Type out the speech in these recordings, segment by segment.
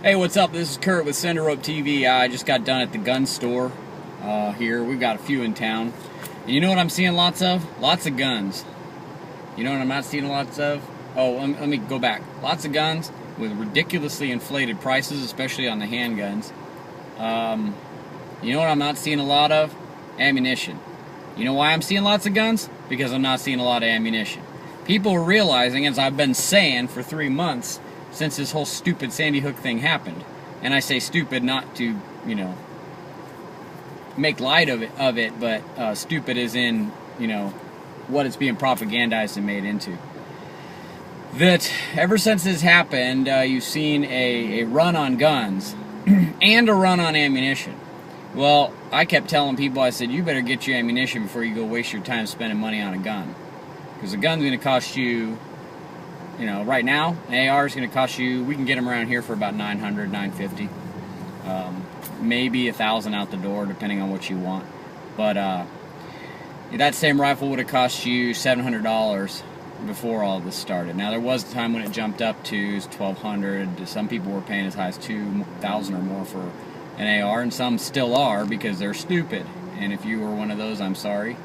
Hey, what's up? This is Kurt with Sender Rope TV. I just got done at the gun store here. We've got a few in town. And you know what I'm seeing lots of? Lots of guns. You know what I'm not seeing lots of? Oh, let me go back. Lots of guns with ridiculously inflated prices, especially on the handguns. You know what I'm not seeing a lot of? Ammunition. You know why I'm seeing lots of guns? Because I'm not seeing a lot of ammunition. People are realizing, as I've been saying for 3 months, since this whole stupid Sandy Hook thing happened, and I say stupid not to, you know, make light of it, but stupid as in, you know, what it's being propagandized and made into. That ever since this happened, you've seen a run on guns and a run on ammunition. Well, I kept telling people, I said, you better get your ammunition before you go waste your time spending money on a gun. Because a gun's going to cost you, you know, right now, an AR is going to cost you, we can get them around here for about $900, $950. Maybe $1,000 out the door, depending on what you want. But that same rifle would have cost you $700 before all of this started. Now, there was a time when it jumped up to $1,200. Some people were paying as high as $2,000 or more for an AR, and some still are because they're stupid. And if you were one of those, I'm sorry,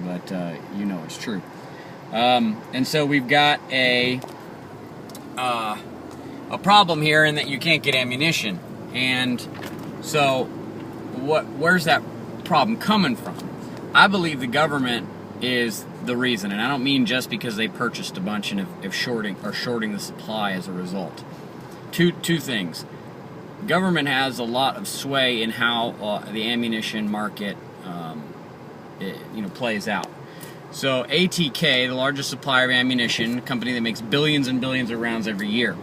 but you know it's true. And so we've got a problem here in that you can't get ammunition. And so where's that problem coming from? I believe the government is the reason, and I don't mean just because they purchased a bunch and are shorting the supply as a result. Two things. Government has a lot of sway in how the ammunition market plays out. So ATK, the largest supplier of ammunition, a company that makes billions and billions of rounds every year,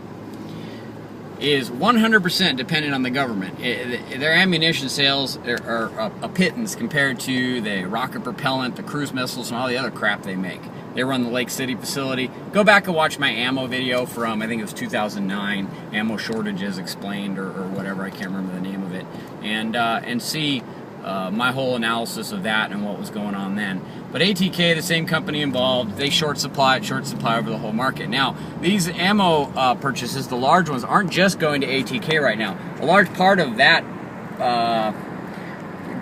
is 100% dependent on the government. Their ammunition sales are a pittance compared to the rocket propellant, the cruise missiles, and all the other crap they make. They run the Lake City facility. Go back and watch my ammo video from, I think it was 2009, Ammo Shortages Explained, or whatever, I can't remember the name of it, and see my whole analysis of that and what was going on then. But ATK, the same company involved, they short supply over the whole market. Now, these ammo purchases, the large ones, aren't just going to ATK right now. A large part of that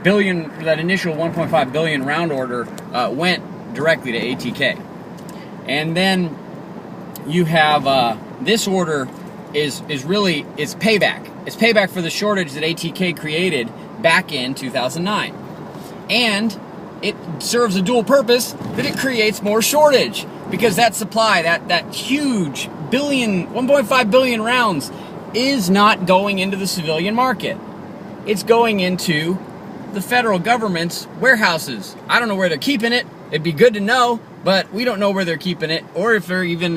that initial 1.5 billion round order went directly to ATK. And then you have this order is payback. It's payback for the shortage that ATK created back in 2009. And it serves a dual purpose, that it creates more shortage, because that supply, that huge 1.5 billion rounds, is not going into the civilian market. It's going into the federal government's warehouses. I don't know where they're keeping it. It'd be good to know, but we don't know where they're keeping it, or if they're even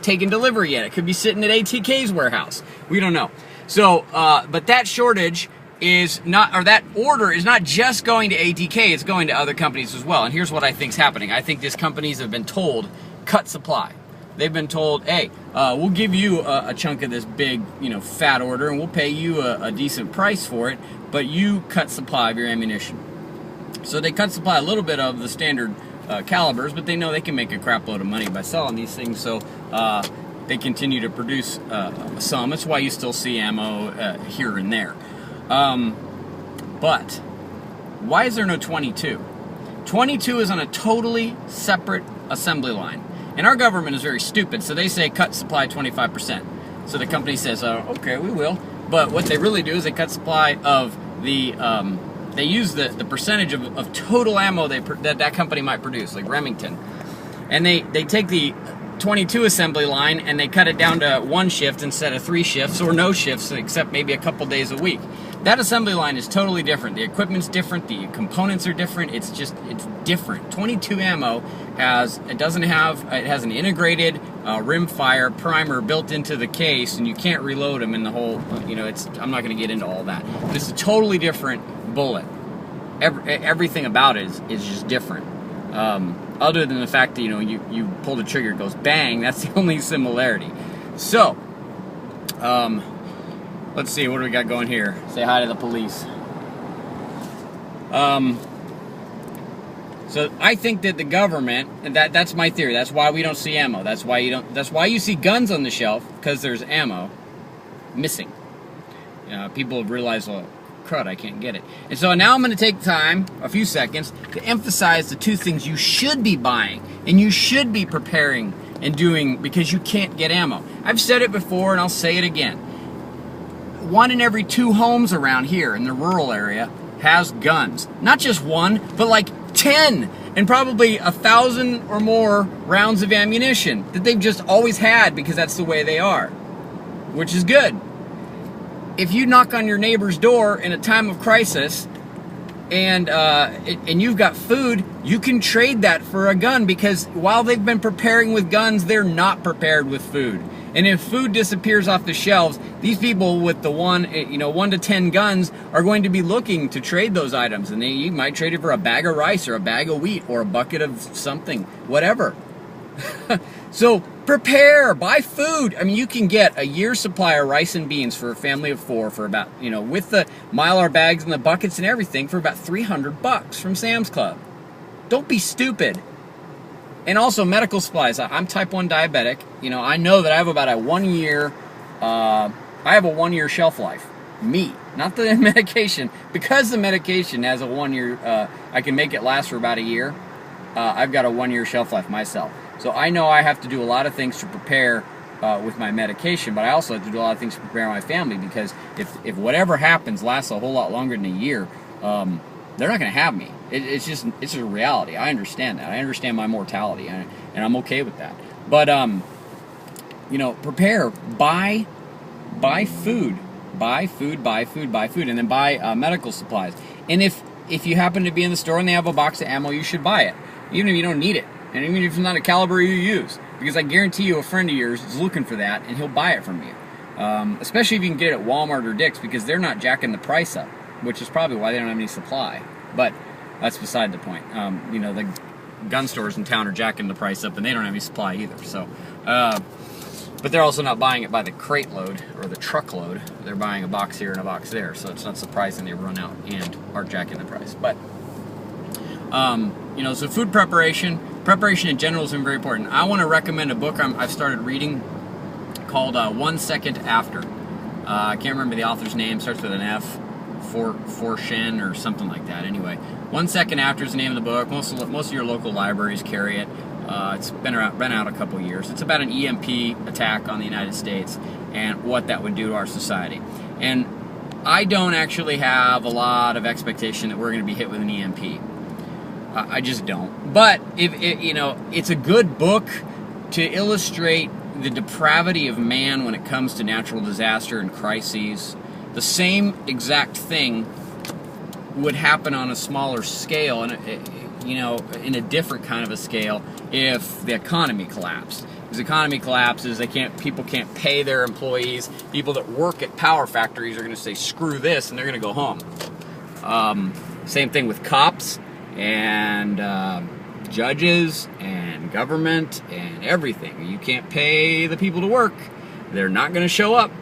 taking delivery yet. It could be sitting at ATK's warehouse. We don't know. So, but that shortage is not, or that order is not just going to ATK, it's going to other companies as well. And here's what I think is happening. I think these companies have been told, cut supply. They've been told, hey, we'll give you a chunk of this big, fat order, and we'll pay you a decent price for it, but you cut supply of your ammunition. So they cut supply a little bit of the standard calibers, but they know they can make a crap load of money by selling these things, so they continue to produce some. That's why you still see ammo here and there. But why is there no 22? 22 is on a totally separate assembly line. And our government is very stupid, so they say cut supply 25%. So the company says, okay, we will. But what they really do is they cut supply of the, they use the percentage of total ammo that company might produce, like Remington. And they take the 22 assembly line and they cut it down to 1 shift instead of 3 shifts, or no shifts except maybe a couple days a week. That assembly line is totally different. The equipment's different, the components are different, it's different. 22 ammo has an integrated rimfire primer built into the case, and you can't reload them in the whole, I'm not gonna get into all that. But it's a totally different bullet. Everything about it is just different. Other than the fact that, you pull the trigger, it goes bang, that's the only similarity. So, let's see, what do we got going here? Say hi to the police. So I think that the government, and that's my theory, that's why we don't see ammo. That's why you see guns on the shelf, because there's ammo missing. People have realized, well, crud, I can't get it. And so now I'm going to take time, a few seconds, to emphasize the two things you should be buying and you should be preparing and doing because you can't get ammo. I've said it before and I'll say it again. 1 in every 2 homes around here in the rural area has guns. Not just 1, but like 10, and probably 1,000 or more rounds of ammunition that they've just always had because that's the way they are, which is good. If you knock on your neighbor's door in a time of crisis and you've got food, you can trade that for a gun, because while they've been preparing with guns, they're not prepared with food. And if food disappears off the shelves, these people with the 1 to 10 guns are going to be looking to trade those items, and you might trade it for a bag of rice or a bag of wheat or a bucket of something, whatever. So prepare, buy food. I mean, you can get a year's supply of rice and beans for a family of 4 for about, with the Mylar bags and the buckets and everything, for about $300 from Sam's Club. Don't be stupid. And also medical supplies. I'm type 1 diabetic. I know that I have about a 1 year, I have a 1 year shelf life. Me, not the medication. Because the medication has a 1 year, I can make it last for about a year. I've got a 1 year shelf life myself. So I know I have to do a lot of things to prepare with my medication, but I also have to do a lot of things to prepare my family, because if whatever happens lasts a whole lot longer than a year, they're not going to have me. It's just a reality. I understand that. I understand my mortality, and I'm okay with that. But prepare, buy food, and then buy medical supplies. And if you happen to be in the store and they have a box of ammo, you should buy it, even if you don't need it, and even if it's not a caliber you use, because I guarantee you a friend of yours is looking for that, and he'll buy it from you. Especially if you can get it at Walmart or Dick's, because they're not jacking the price up, which is probably why they don't have any supply. But that's beside the point. The gun stores in town are jacking the price up, and they don't have any supply either. So, but they're also not buying it by the crate load or the truckload. They're buying a box here and a box there. So it's not surprising they run out and are jacking the price. But so food preparation in general is very important. I want to recommend a book I've started reading called 1 Second After. I can't remember the author's name. Starts with an F. Forstchen or something like that. Anyway, 1 Second After is the name of the book. Most of your local libraries carry it. It's been out a couple years. It's about an EMP attack on the United States and what that would do to our society. And I don't actually have a lot of expectation that we're going to be hit with an EMP. I just don't. But it's a good book to illustrate the depravity of man when it comes to natural disaster and crises. The same exact thing would happen on a smaller scale, and in a different kind of a scale, if the economy collapsed. As the economy collapses, people can't pay their employees. People that work at power factories are going to say, "Screw this," and they're going to go home. Same thing with cops and judges and government and everything. You can't pay the people to work; they're not going to show up,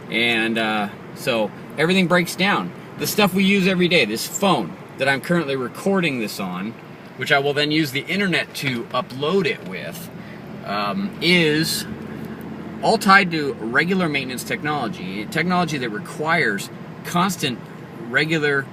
and so everything breaks down. The stuff we use every day, this phone that I'm currently recording this on, which I will then use the internet to upload it with, is all tied to regular maintenance technology that requires constant, regular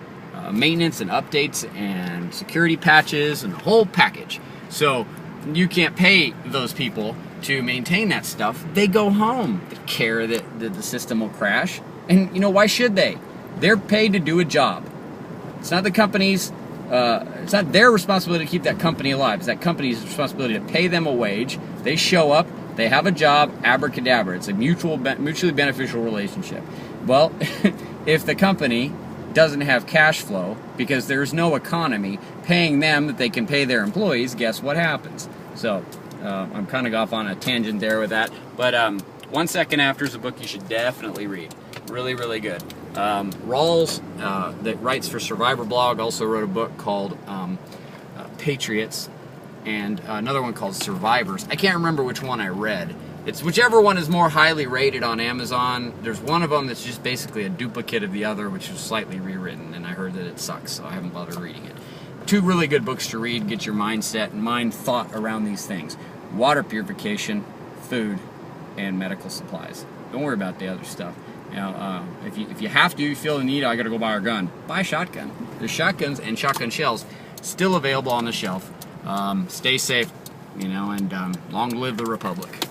maintenance and updates and security patches and the whole package. So you can't pay those people to maintain that stuff. They go home. They care that the system will crash. And why should they? They're paid to do a job. It's not the company's, it's not their responsibility to keep that company alive. It's that company's responsibility to pay them a wage. They show up, they have a job, abracadabra. It's a mutually beneficial relationship. Well, if the company doesn't have cash flow because there's no economy paying them that they can pay their employees, guess what happens? So I'm kind of off on a tangent there with that. But 1 Second After is a book you should definitely read. Really, really good. Rawls, that writes for Survivor Blog, also wrote a book called Patriots, and another one called Survivors. I can't remember which one I read. It's whichever one is more highly rated on Amazon. There's one of them that's just basically a duplicate of the other, which was slightly rewritten, and I heard that it sucks, so I haven't bothered reading it. 2 really good books to read, get your mindset and mind thought around these things. Water purification, food, and medical supplies. Don't worry about the other stuff. You know, if you have to, you feel the need, I gotta go buy a gun. Buy a shotgun. There's shotguns and shotgun shells still available on the shelf. Stay safe, you know, and long live the Republic.